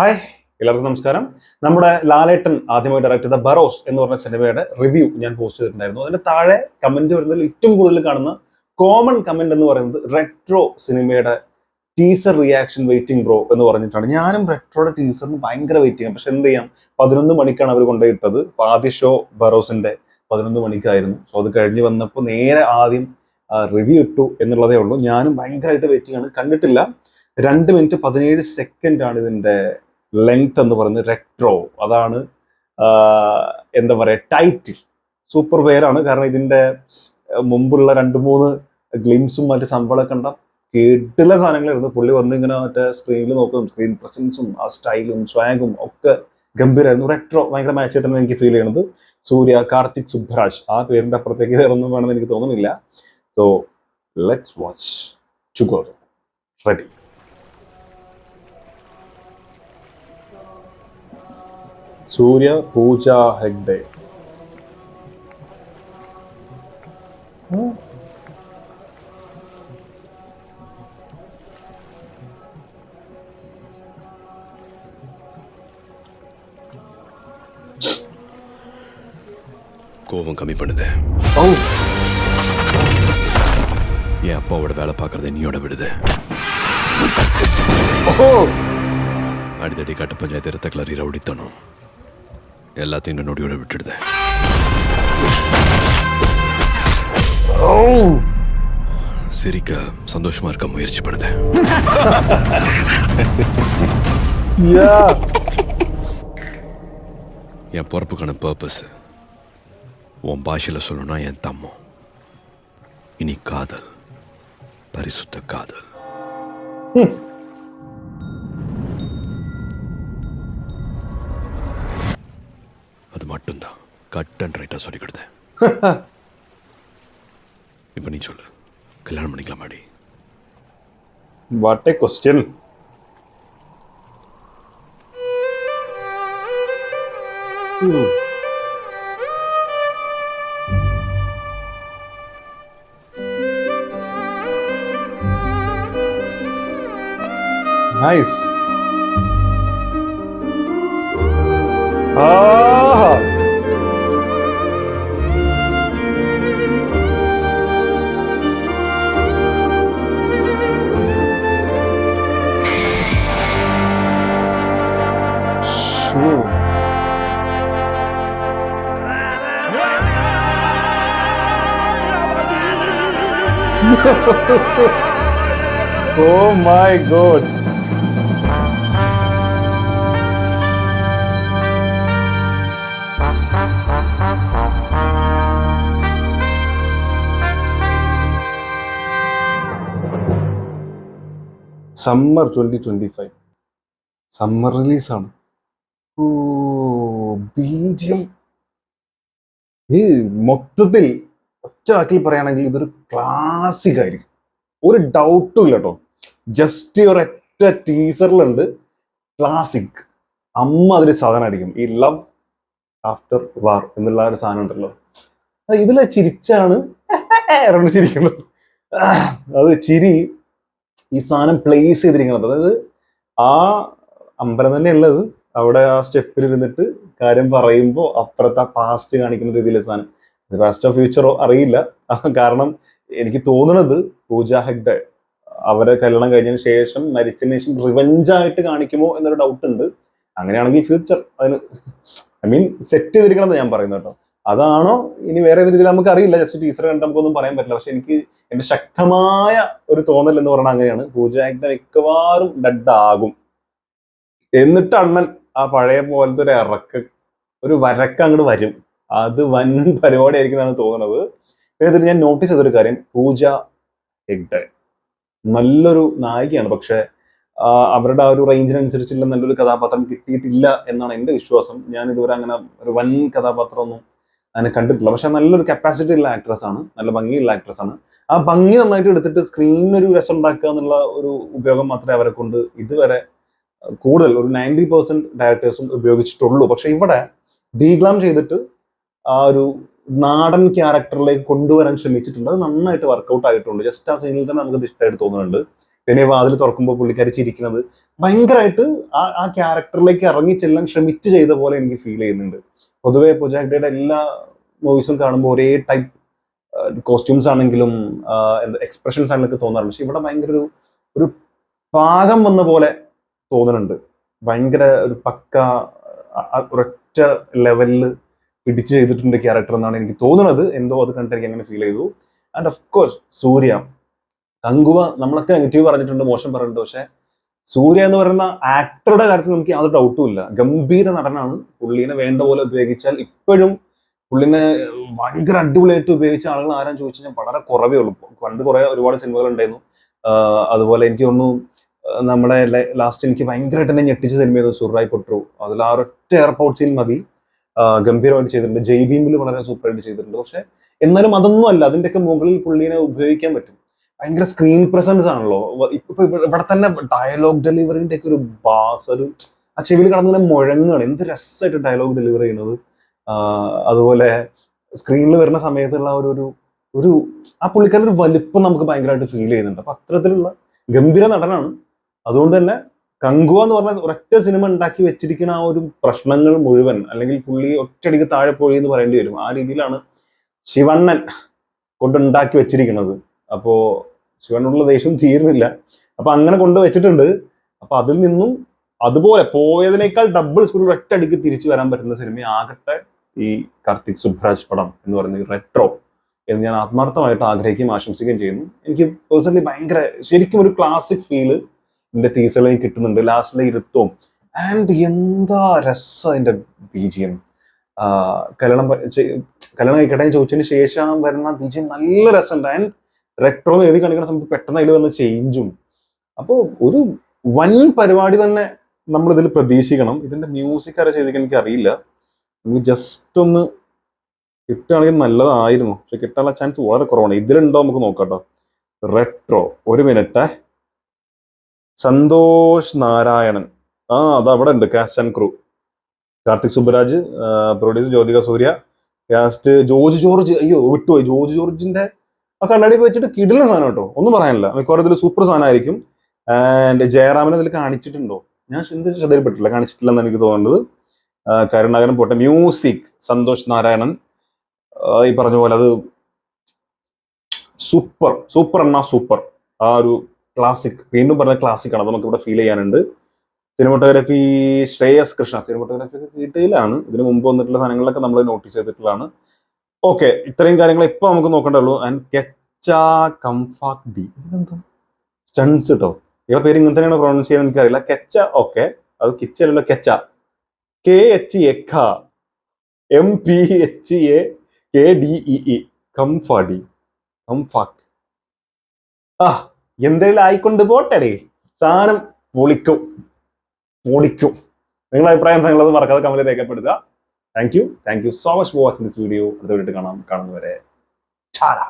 Hi, എല്ലാവർക്കും നമസ്കാരം. നമ്മുടെ ലാലേട്ടൻ ആദ്യമായി ഡയറക്ട് ചെയ്ത ബറോസ് എന്ന് പറഞ്ഞ സിനിമയുടെ റിവ്യൂ ഞാൻ പോസ്റ്റ് ചെയ്തിട്ടുണ്ടായിരുന്നു. അതിന്റെ താഴെ കമന്റ് വരുന്നതിൽ ഏറ്റവും കൂടുതൽ കാണുന്ന കോമൺ കമന്റ് എന്ന് പറയുന്നത് റെട്രോ സിനിമയുടെ ടീസർ റിയാക്ഷൻ വെയിറ്റിംഗ് ബ്രോ എന്ന് പറഞ്ഞിട്ടാണ്. ഞാനും റെട്രോയുടെ ടീസറിന് ഭയങ്കര വെയിറ്റ് ചെയ്യാം. പക്ഷെ എന്ത് ചെയ്യാം, 11 മണിക്കാണ് അവർ കൊണ്ടുപോയിട്ടത്. ആദ്യ ഷോ ബറോസിന്റെ 11 മണിക്കായിരുന്നു. സോ അത് കഴിഞ്ഞ് വന്നപ്പോൾ നേരെ ആദ്യം റിവ്യൂ ഇട്ടു എന്നുള്ളതേ ഉള്ളൂ. ഞാനും ഭയങ്കരമായിട്ട് വെയിറ്റിംഗ് ആണ്. കണ്ടിട്ടില്ല. 2 മിനിറ്റ് 17 സെക്കൻഡ് ആണ് ഇതിന്റെ ലെങ്ത് എന്ന് പറയുന്നത്. റെട്രോ, അതാണ് എന്താ പറയാ ടൈറ്റിൽ. സൂപ്പർ പേരാണ്. കാരണം ഇതിന്റെ മുമ്പുള്ള 2-3 ഗ്ലിംസും മറ്റു സംഭവങ്ങളൊക്കെ കണ്ട കേട്ടില്ല സാധനങ്ങളായിരുന്നു. പുള്ളി വന്ന് ഇങ്ങനെ മറ്റേ സ്ക്രീനിൽ നോക്കും, സ്ക്രീൻ പ്രസൻസും ആ സ്റ്റൈലും സ്വാഗും ഒക്കെ ഗംഭീരമായിരുന്നു. റെട്രോ ഭയങ്കര മാച്ച് ആയിട്ടാണ് എനിക്ക് ഫീൽ ചെയ്യുന്നത്. സൂര്യ, കാർത്തിക് സുബ്രാജ്, ആ പേരിന്റെ അപ്പുറത്തേക്ക് വേറെ ഒന്നും വേണമെന്ന് എനിക്ക് തോന്നുന്നില്ല. So let's watch together. Ready? Surya, Pooja Hegde. கோபம் கம்மி பண்ணுது. என் அப்பாவோட வேலை பார்க்கறத நீயோட விடுது. அடித்தடி கட்ட பஞ்சாயத்து ரத்த கிளறி ரவுடித்தனும் எல்லாத்தையும் நொடியோட விட்டுடுது. சிரிக்க சந்தோஷமா இருக்க முயற்சி பண்ணுது. என் பொறுப்புக்கான பர்பஸ் உன் பாஷையில சொல்லணும்னா என் தம்மம். இனி காதல், பரிசுத்த காதல். அது மட்டும்தான் கட் அண்ட் ரைட்டா சொல்லி கொடுத்தேன். இப்ப நீ சொல்லு, கல்யாணம் பண்ணிக்கலாமாடி? What a question. Nice. Sure. Oh my God. Summer 2025 summer റിലീസാണ്. ബീജിയം ഈ മൊത്തത്തിൽ ഒറ്റ വാക്കിൽ പറയുകയാണെങ്കിൽ ഇതൊരു ക്ലാസിക് ആയിരിക്കും. ഒരു ഡൗട്ടും ഇല്ല കേട്ടോ. ജസ്റ്റ് ഒരൊറ്റ ടീസറിലുണ്ട് ക്ലാസിക്. അതിൽ സാധനമായിരിക്കും ഈ ലവ് ആഫ്റ്റർ വാർ എന്നുള്ള ഒരു സാധനം ഉണ്ടല്ലോ. ഇതിലെ ചിരിച്ചാണ് ചിരിക്കുന്നത്. അത് ചിരി ഈ സാധനം പ്ലേസ് ചെയ്തിരിക്കുന്നത്. അതായത് ആ അമ്പലം തന്നെ ഉള്ളത്, അവിടെ ആ സ്റ്റെപ്പിൽ ഇരുന്നിട്ട് കാര്യം പറയുമ്പോൾ അപ്പുറത്തെ പാസ്റ്റ് കാണിക്കുന്ന രീതിയിലെ സാധനം. പാസ്റ്റ് ഓഫ് ഫ്യൂച്ചറോ അറിയില്ല. കാരണം എനിക്ക് തോന്നുന്നത് പൂജ ഹെഗ്ഡെ അവരെ കല്യാണം കഴിഞ്ഞതിന് ശേഷം മരിച്ചതിന് ശേഷം റിവെഞ്ചായിട്ട് കാണിക്കുമോ എന്നൊരു ഡൗട്ട് ഉണ്ട്. അങ്ങനെയാണെങ്കിൽ ഫ്യൂച്ചർ അതിന് സെറ്റ് ചെയ്തിരിക്കണമെന്ന് ഞാൻ പറയുന്നത് കേട്ടോ. അതാണോ ഇനി വേറെ ഏത് രീതിയിൽ നമുക്ക് അറിയില്ല. ജസ്റ്റ് ടീച്ചർ കണ്ട് നമുക്കൊന്നും പറയാൻ പറ്റില്ല. പക്ഷെ എനിക്ക് എന്റെ ശക്തമായ ഒരു തോന്നൽ എന്ന് പറഞ്ഞാൽ അങ്ങനെയാണ്. പൂജ ഹെഗ്ഡെ മിക്കവാറും ഡെഡ് ആകും. എന്നിട്ട് അണ്ണൻ ആ പഴയ പോലത്തെ ഒരു വരക്ക് അങ്ങോട്ട് വരും. അത് വൻ പരിപാടി ആയിരിക്കും എന്നാണ് തോന്നുന്നത്. പിന്നെ ഞാൻ നോട്ടീസ് ചെയ്തൊരു കാര്യം, പൂജ ഹെഗ്ഡെ നല്ലൊരു നായികയാണ്. പക്ഷെ അവരുടെ ആ ഒരു റേഞ്ചിനനുസരിച്ചുള്ള നല്ലൊരു കഥാപാത്രം കിട്ടിയിട്ടില്ല എന്നാണ് എൻ്റെ വിശ്വാസം. ഞാൻ ഇതുവരെ അങ്ങനെ ഒരു വൻ കഥാപാത്രമൊന്നും അങ്ങനെ കണ്ടിട്ടില്ല. പക്ഷെ നല്ലൊരു കപ്പാസിറ്റി ഉള്ള ആക്ട്രസ് ആണ്, നല്ല ഭംഗിയുള്ള ആക്ട്രസ് ആണ്. ആ ഭംഗി നന്നായിട്ട് എടുത്തിട്ട് സ്ക്രീനിൽ ഒരു രസം ഉണ്ടാക്കുക എന്നുള്ള ഒരു ഉപയോഗം മാത്രമേ അവരെ കൊണ്ട് ഇതുവരെ കൂടുതൽ ഒരു 90% ഡയറക്ടേഴ്സും ഉപയോഗിച്ചിട്ടുള്ളൂ. പക്ഷെ ഇവിടെ ഡീഗ്ലാം ചെയ്തിട്ട് ആ ഒരു നാടൻ ക്യാരക്ടറിലേക്ക് കൊണ്ടുവരാൻ ശ്രമിച്ചിട്ടുണ്ട്. അത് നന്നായിട്ട് വർക്കൗട്ട് ആയിട്ടുണ്ട്. ജസ്റ്റ് ആ സീനിൽ തന്നെ നമുക്ക് ഇഷ്ടമായിട്ട് തോന്നുന്നുണ്ട്. പിന്നെ വാതിൽ തുറക്കുമ്പോൾ പുള്ളിക്കാരി ചിരിക്കുന്നത് ഭയങ്കരമായിട്ട് ആ ക്യാരക്ടറിലേക്ക് ഇറങ്ങി ചെല്ലാൻ ശ്രമിച്ചു ചെയ്ത പോലെ എനിക്ക് ഫീൽ ചെയ്യുന്നുണ്ട്. പൊതുവെ പൂജ ഹെഗ്ഡെയുടെ എല്ലാ മൂവീസും കാണുമ്പോൾ ഒരേ ടൈപ്പ് കോസ്റ്റ്യൂംസ് ആണെങ്കിലും എന്താ എക്സ്പ്രഷൻസ് ആണെങ്കിലും തോന്നാറുണ്ട്. പക്ഷെ ഇവിടെ ഭയങ്കര ഒരു പാകം വന്ന പോലെ തോന്നുന്നുണ്ട്. ഭയങ്കര ഒരു പക്ക ഒരൊറ്റ ലെവലിൽ പിടിച്ചു ചെയ്തിട്ടുണ്ട് ക്യാരക്ടർ എന്നാണ് എനിക്ക് തോന്നുന്നത്. എന്തോ അത് കണ്ടിട്ട് എനിക്ക് അങ്ങനെ ഫീൽ ചെയ്തു. ആൻഡ് ഓഫ് കോഴ്സ് സൂര്യ, കങ്കുവ നമ്മളൊക്കെ നെഗറ്റീവ് പറഞ്ഞിട്ടുണ്ട്, മോശം പറഞ്ഞിട്ടുണ്ട്. പക്ഷെ സൂര്യ എന്ന് പറയുന്ന ആക്ടറുടെ കാര്യത്തിൽ നമുക്ക് യാതൊരു ഡൗട്ടും ഇല്ല. ഗംഭീര നടനാണ്. പുള്ളീനെ വേണ്ട പോലെ ഉപയോഗിച്ചാൽ ഇപ്പോഴും പുള്ളിനെ ഭയങ്കര അടിപൊളിയായിട്ട് ഉപയോഗിച്ച ആളുകൾ ആരാൻ ചോദിച്ചു കഴിഞ്ഞാൽ വളരെ കുറവേ ഉള്ളൂ. പണ്ട് ഒരുപാട് സിനിമകൾ ഉണ്ടായിരുന്നു. അതുപോലെ എനിക്ക് തോന്നുന്നു നമ്മുടെ ലാസ്റ്റ് എനിക്ക് ഭയങ്കരമായിട്ട് എന്നെ ഞെട്ടിച്ച സിനിമയായിരുന്നു സുറായി പൊട്ടു. അതിൽ ആ ഒരൊറ്റ എയർപോർട്ട് സീൻ മതി ഗംഭീരമായിട്ട് ചെയ്തിട്ടുണ്ട്. ജയ് ഭീമിൽ വളരെ സൂപ്പറായിട്ട് ചെയ്തിട്ടുണ്ട്. പക്ഷെ എന്നാലും അതൊന്നും അല്ല, അതിന്റെയൊക്കെ മുകളിൽ പുള്ളീനെ ഉപയോഗിക്കാൻ പറ്റും. ഭയങ്കര സ്ക്രീൻ പ്രസൻസ് ആണല്ലോ. ഇപ്പൊ ഇവിടെ തന്നെ ഡയലോഗ് ഡെലിവറിന്റെ ഒക്കെ ഒരു ബാസ്, ഒരു ആ ചെവിയിൽ കടന്നിങ്ങനെ മുഴങ്ങുകയാണ്. എന്ത് രസമായിട്ട് ഡയലോഗ് ഡെലിവറി ചെയ്യുന്നത്. അതുപോലെ സ്ക്രീനിൽ വരുന്ന സമയത്തുള്ള ഒരു ആ പുള്ളിക്കാരുടെ ഒരു വലിപ്പം നമുക്ക് ഭയങ്കരമായിട്ട് ഫീൽ ചെയ്യുന്നുണ്ട്. അപ്പൊ അത്തരത്തിലുള്ള ഗംഭീര നടനാണ്. അതുകൊണ്ട് തന്നെ കങ്കുവ എന്ന് പറഞ്ഞ ഒരൊറ്റ സിനിമ ഉണ്ടാക്കി വെച്ചിരിക്കുന്ന ആ ഒരു പ്രശ്നങ്ങൾ മുഴുവൻ, അല്ലെങ്കിൽ പുള്ളി ഒറ്റയടിക്ക് താഴെ പോയി എന്ന് പറയേണ്ടി വരും. ആ രീതിയിലാണ് ശിവണ്ണൻ കൊണ്ടുണ്ടാക്കി വെച്ചിരിക്കുന്നത്. അപ്പോ ശിവണ്ണുള്ള ദേഷ്യം തീരുന്നില്ല. അപ്പൊ അങ്ങനെ കൊണ്ടുവച്ചിട്ടുണ്ട്. അപ്പൊ അതിൽ നിന്നും അതുപോലെ പോയതിനേക്കാൾ ഡബിൾ സ്പീഡിൽ ഒറ്റയടിക്ക് തിരിച്ചു വരാൻ പറ്റുന്ന സിനിമ ആകട്ടെ ഈ കാർത്തിക് സുബ്രാജ് പടം എന്ന് പറയുന്ന റെട്രോ എന്ന് ഞാൻ ആത്മാർത്ഥമായിട്ട് ആഗ്രഹിക്കുകയും ആശംസിക്കുകയും ചെയ്യുന്നു. എനിക്ക് പേഴ്സണലി ഭയങ്കര ശരിക്കും ഒരു ക്ലാസിക് ഫീല് എന്റെ ടീസറിൽ എനിക്ക് കിട്ടുന്നുണ്ട്. ലാസ്റ്റിലെ ഇരുത്തവും ആൻഡ് എന്താ രസം അതിന്റെ BGM. കല്യാണം കഴിക്കട്ടെ ചോദിച്ചതിന് ശേഷം വരുന്ന BGM നല്ല രസമുണ്ട്. ആൻഡ് റെട്രോ എഴുതി കാണിക്കുന്ന സമയത്ത് പെട്ടെന്ന് അതിൽ വന്ന ചേഞ്ചും. അപ്പോൾ ഒരു വൻ പരിപാടി തന്നെ നമ്മൾ ഇതിൽ പ്രതീക്ഷിക്കണം. ഇതിന്റെ മ്യൂസിക് ആരെ ചെയ്തിരിക്കാൻ എനിക്ക് അറിയില്ല. നമുക്ക് ജസ്റ്റ് ഒന്ന് കിട്ടുകയാണെങ്കിൽ നല്ലതായിരുന്നു. പക്ഷെ കിട്ടാനുള്ള ചാൻസ് വളരെ കുറവാണ്. ഇതിലുണ്ടോ നമുക്ക് നോക്കാട്ടോ. റെട്രോ, ഒരു മിനിറ്റ്. സന്തോഷ് നാരായണൻ, അത് അവിടെ ഉണ്ട്. Cast and crew Karthik Subbaraj, producer Jyothika Suriya, cast George George. അയ്യോ വിട്ടുപോയി. ജോർജ് ജോർജിന്റെ ആ കണ്ണാടിയൊക്കെ വെച്ചിട്ട് കിടിലൻ സാധനം കേട്ടോ, ഒന്നും പറയാനില്ല. മിക്കവാറും ഇതിൽ സൂപ്പർ സാധനമായിരിക്കും. ആൻഡ് ജയറാമിനെ ഇതിൽ കാണിച്ചിട്ടുണ്ടോ? ഞാൻ ശ്രദ്ധയിൽപ്പെട്ടില്ല, കാണിച്ചിട്ടില്ലെന്ന് എനിക്ക് തോന്നുന്നത്. കരുണാകരൻ പോട്ടെ. മ്യൂസിക് സന്തോഷ് നാരായണൻ. ഈ പറഞ്ഞ പോലെ അത് സൂപ്പർ സൂപ്പർ എന്നാ സൂപ്പർ. ആ ഒരു ക്ലാസിക്, വീണ്ടും പറഞ്ഞ ക്ലാസിക് ആണ്, അത് നമുക്ക് ഇവിടെ ഫീൽ ചെയ്യാനുണ്ട്. സിനിമോട്ടോഗ്രാഫി ശ്രേയസ് കൃഷ്ണ. സിനിമോട്ടോഗ്രാഫി ഡീറ്റെയിലാണ്. ഇതിന് മുമ്പ് വന്നിട്ടുള്ള സാധനങ്ങളൊക്കെ നമ്മൾ നോട്ടീസ് ചെയ്തിട്ടുള്ളതാണ്. ഓക്കെ, ഇത്രയും കാര്യങ്ങൾ ഇപ്പൊ നമുക്ക് നോക്കേണ്ടുള്ളൂ. ആൻഡ് കെച്ച കംഫാക് ഡി, ഇതെന്താ സ്റ്റൺസ് കേട്ടോ. ഇയാളെ പേര് ഇങ്ങനെ തന്നെയാണ് പ്രൊണൗൺസ് ചെയ്യാൻ എനിക്കറിയില്ല. കെച്ച, ഓക്കെ, അത് കിച്ചല്ലോ. കെച്ച, KHA, MPHAKDEE, കംഫാഡി, കംഫാക്. എന്തെങ്കിലും ആയിക്കൊണ്ട് പോട്ടെടേ, സാധനം പൊളിക്കും. നിങ്ങളുടെ അഭിപ്രായം നിങ്ങളത് മറക്കാതെ കമന്റ് രേഖപ്പെടുത്തുക. Thank you so much for watching this video. അടുത്ത വീഡിയോ കാണുന്നവരെ ചാടാ.